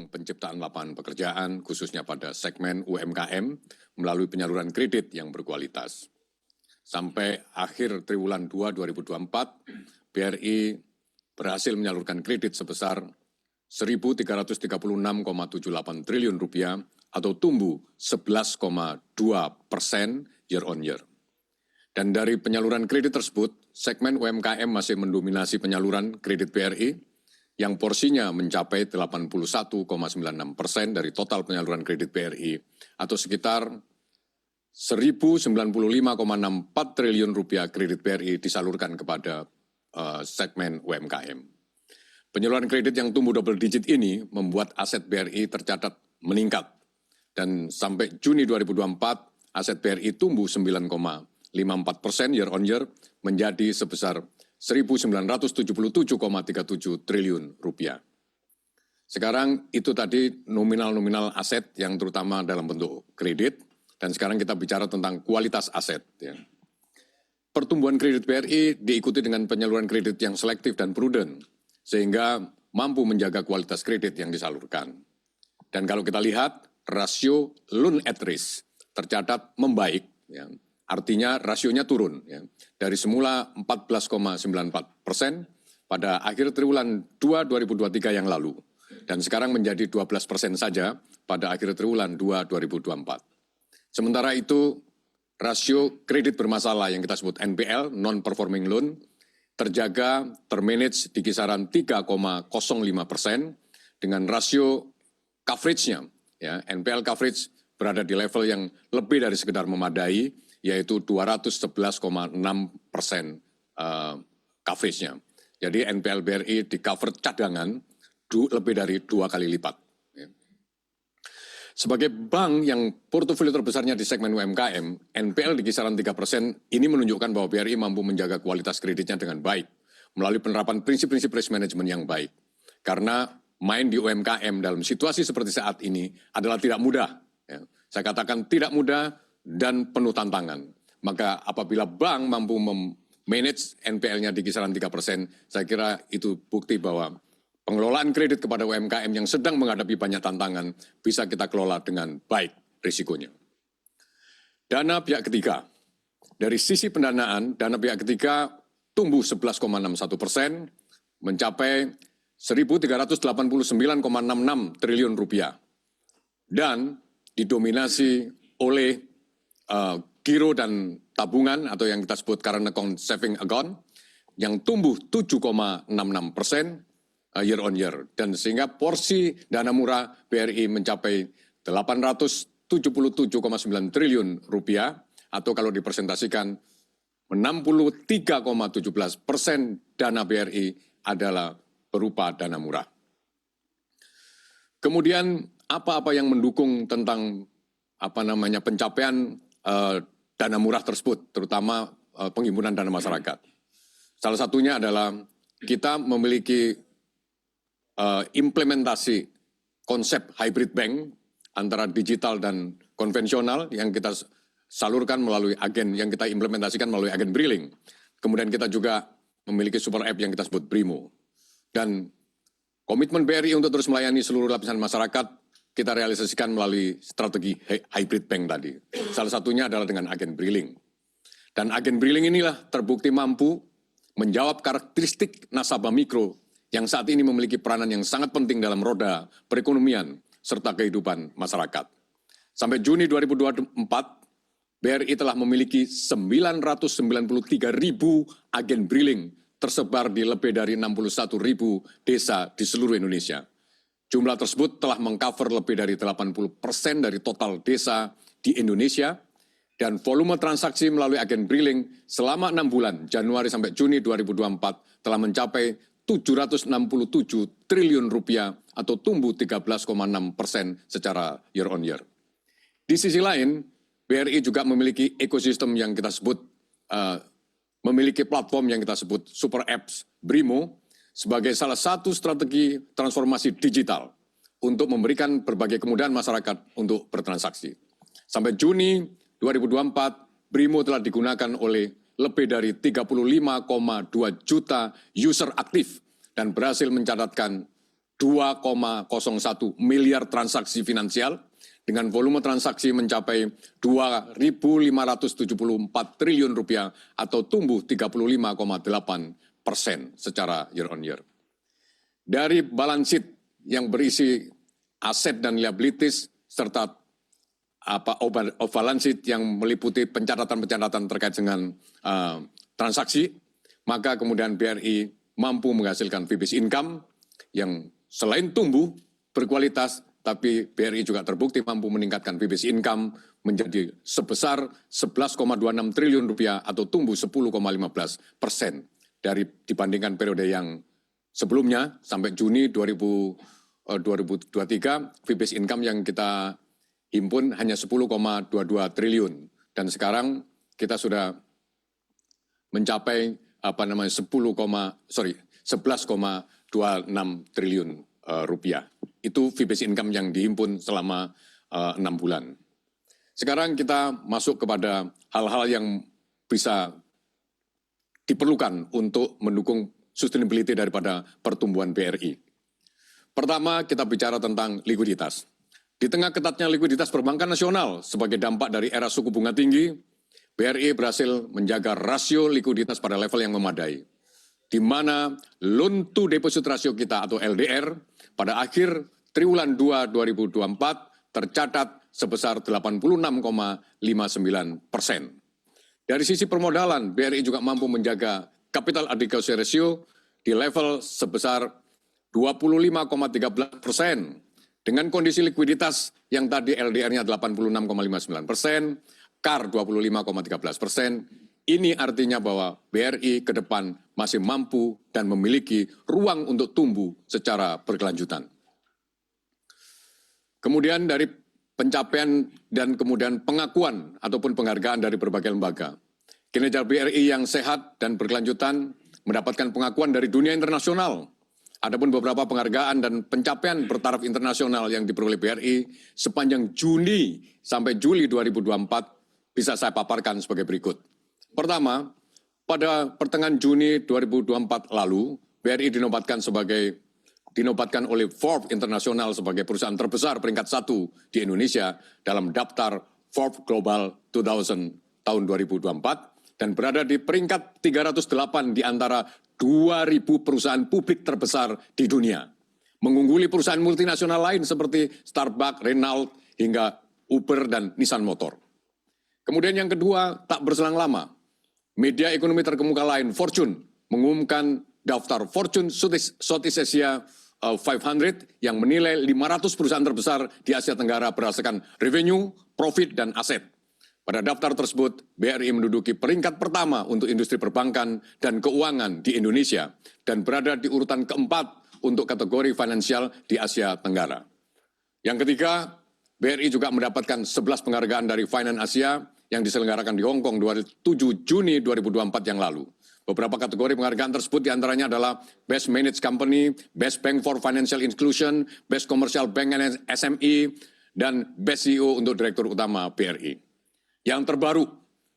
mendorong penciptaan lapangan pekerjaan, khususnya pada segmen UMKM, melalui penyaluran kredit yang berkualitas. Sampai akhir triwulan 2 2024, BRI berhasil menyalurkan kredit sebesar Rp1.336,78 triliun atau tumbuh 11,2% year on year. Dan dari penyaluran kredit tersebut, segmen UMKM masih mendominasi penyaluran kredit BRI yang porsinya mencapai 81,96% dari total penyaluran kredit BRI atau sekitar Rp1.095,64 triliun kredit BRI disalurkan kepada segmen UMKM. Penyaluran kredit yang tumbuh double digit ini membuat aset BRI tercatat meningkat. Dan sampai Juni 2024, aset BRI tumbuh 9,54% year on year menjadi sebesar Rp1.977,37 triliun. Sekarang itu tadi nominal-nominal aset yang terutama dalam bentuk kredit, dan sekarang kita bicara tentang kualitas aset. Ya. Pertumbuhan kredit BRI diikuti dengan penyaluran kredit yang selektif dan prudent, sehingga mampu menjaga kualitas kredit yang disalurkan. Dan kalau kita lihat, rasio loan at risk tercatat membaik, ya. Artinya rasionya turun, ya. Dari semula 14,94% pada akhir triwulan 2 2023 yang lalu, dan sekarang menjadi 12% saja pada akhir triwulan 2 2024. Sementara itu, rasio kredit bermasalah yang kita sebut NPL, non-performing loan, terjaga, termanage di kisaran 3,05% dengan rasio coverage-nya, ya, NPL coverage berada di level yang lebih dari sekedar memadai, yaitu 211,6% coverage-nya. Jadi NPL BRI di cover cadangan lebih dari 2 kali lipat. Sebagai bank yang portofolio terbesarnya di segmen UMKM, NPL di kisaran 3% ini menunjukkan bahwa BRI mampu menjaga kualitas kreditnya dengan baik melalui penerapan prinsip-prinsip risk management yang baik. Karena main di UMKM dalam situasi seperti saat ini adalah tidak mudah. Ya. Saya katakan tidak mudah dan penuh tantangan. Maka apabila bank mampu manage NPL-nya di kisaran 3%, saya kira itu bukti bahwa pengelolaan kredit kepada UMKM yang sedang menghadapi banyak tantangan bisa kita kelola dengan baik risikonya. Dana pihak ketiga. Dari sisi pendanaan, dana pihak ketiga tumbuh 11,61%, mencapai Rp1.389,66 triliun. Dan didominasi oleh giro dan tabungan atau yang kita sebut current account saving account yang tumbuh 7,66% year on year, dan sehingga porsi dana murah BRI mencapai Rp877,9 triliun atau kalau dipresentasikan 63,17% dana BRI adalah berupa dana murah. Kemudian apa-apa yang mendukung tentang pencapaian dana murah tersebut, terutama penghimpunan dana masyarakat. Salah satunya adalah kita memiliki implementasi konsep hybrid bank antara digital dan konvensional yang kita salurkan melalui agen, yang kita implementasikan melalui agen Briling. Kemudian kita juga memiliki super app yang kita sebut Brimo. Dan komitmen BRI untuk terus melayani seluruh lapisan masyarakat kita realisasikan melalui strategi hybrid bank tadi. Salah satunya adalah dengan agen Briling. Dan agen Briling inilah terbukti mampu menjawab karakteristik nasabah mikro yang saat ini memiliki peranan yang sangat penting dalam roda perekonomian serta kehidupan masyarakat. Sampai Juni 2024, BRI telah memiliki 993.000 agen Briling tersebar di lebih dari 61.000 desa di seluruh Indonesia. Jumlah tersebut telah mengcover lebih dari 80% dari total desa di Indonesia, dan volume transaksi melalui agen Briling selama 6 bulan, Januari sampai Juni 2024, telah mencapai Rp767 triliun atau tumbuh 13,6% secara year on year. Di sisi lain, BRI juga memiliki ekosistem yang kita sebut, memiliki platform yang kita sebut super apps Brimo, sebagai salah satu strategi transformasi digital untuk memberikan berbagai kemudahan masyarakat untuk bertransaksi. Sampai Juni 2024, Brimo telah digunakan oleh lebih dari 35,2 juta user aktif dan berhasil mencatatkan 2,01 miliar transaksi finansial dengan volume transaksi mencapai 2.574 triliun rupiah atau tumbuh 35,8% secara year on year. Dari balance sheet yang berisi aset dan liabilities serta balance sheet yang meliputi pencatatan-pencatatan terkait dengan transaksi, maka kemudian BRI mampu menghasilkan fee based income yang selain tumbuh berkualitas, tapi BRI juga terbukti mampu meningkatkan fee based income menjadi sebesar 11,26 triliun rupiah atau tumbuh 10,15% dibandingkan periode yang sebelumnya sampai Juni 2023, fee based income yang kita himpun hanya 10,22 triliun dan sekarang kita sudah mencapai 11,26 triliun rupiah. Itu fee based income yang dihimpun selama 6 bulan. Sekarang kita masuk kepada hal-hal yang bisa diperlukan untuk mendukung sustainability daripada pertumbuhan BRI. Pertama, kita bicara tentang likuiditas. Di tengah ketatnya likuiditas perbankan nasional sebagai dampak dari era suku bunga tinggi, BRI berhasil menjaga rasio likuiditas pada level yang memadai, di mana loan to deposit ratio kita atau LDR pada akhir triwulan 2 2024 tercatat sebesar 86,59%. Dari sisi permodalan, BRI juga mampu menjaga capital adequacy ratio di level sebesar 25,13%. Dengan kondisi likuiditas yang tadi LDR-nya 86,59%, CAR 25,13%, ini artinya bahwa BRI ke depan masih mampu dan memiliki ruang untuk tumbuh secara berkelanjutan. Kemudian dari pencapaian dan kemudian pengakuan ataupun penghargaan dari berbagai lembaga. Kinerja BRI yang sehat dan berkelanjutan mendapatkan pengakuan dari dunia internasional. Adapun beberapa penghargaan dan pencapaian bertaraf internasional yang diperoleh BRI sepanjang Juni sampai Juli 2024 bisa saya paparkan sebagai berikut. Pertama, pada pertengahan Juni 2024 lalu, BRI dinobatkan oleh Forbes Internasional sebagai perusahaan terbesar peringkat 1 di Indonesia dalam daftar Forbes Global 2000 tahun 2024 dan berada di peringkat 308 di antara 2.000 perusahaan publik terbesar di dunia. Mengungguli perusahaan multinasional lain seperti Starbucks, Renault, hingga Uber dan Nissan Motor. Kemudian yang kedua, tak berselang lama, media ekonomi terkemuka lain, Fortune, mengumumkan daftar Fortune Southeast Asia 500 yang menilai 500 perusahaan terbesar di Asia Tenggara berdasarkan revenue, profit, dan aset. Pada daftar tersebut, BRI menduduki peringkat pertama untuk industri perbankan dan keuangan di Indonesia dan berada di urutan keempat untuk kategori finansial di Asia Tenggara. Yang ketiga, BRI juga mendapatkan 11 penghargaan dari Finance Asia yang diselenggarakan di Hong Kong 7 Juni 2024 yang lalu. Beberapa kategori penghargaan tersebut diantaranya adalah Best Managed Company, Best Bank for Financial Inclusion, Best Commercial Bank and SME, dan Best CEO untuk Direktur Utama BRI. Yang terbaru,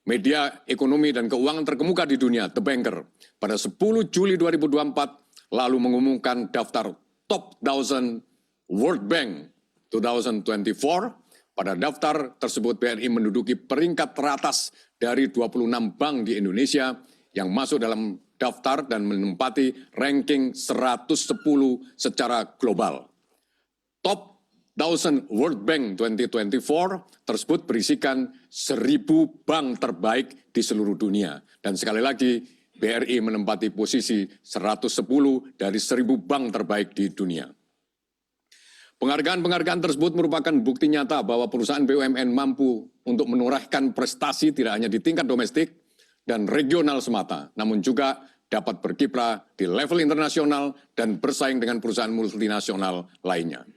media ekonomi dan keuangan terkemuka di dunia, The Banker, pada 10 Juli 2024 lalu mengumumkan daftar Top 1000 World Bank 2024. Pada daftar tersebut BRI menduduki peringkat teratas dari 26 bank di Indonesia yang masuk dalam daftar dan menempati ranking 110 secara global. Top 1000 World Bank 2024 tersebut berisikan 1.000 bank terbaik di seluruh dunia. Dan sekali lagi, BRI menempati posisi 110 dari 1.000 bank terbaik di dunia. Penghargaan-penghargaan tersebut merupakan bukti nyata bahwa perusahaan BUMN mampu untuk menorehkan prestasi tidak hanya di tingkat domestik dan regional semata, namun juga dapat berkiprah di level internasional dan bersaing dengan perusahaan multinasional lainnya.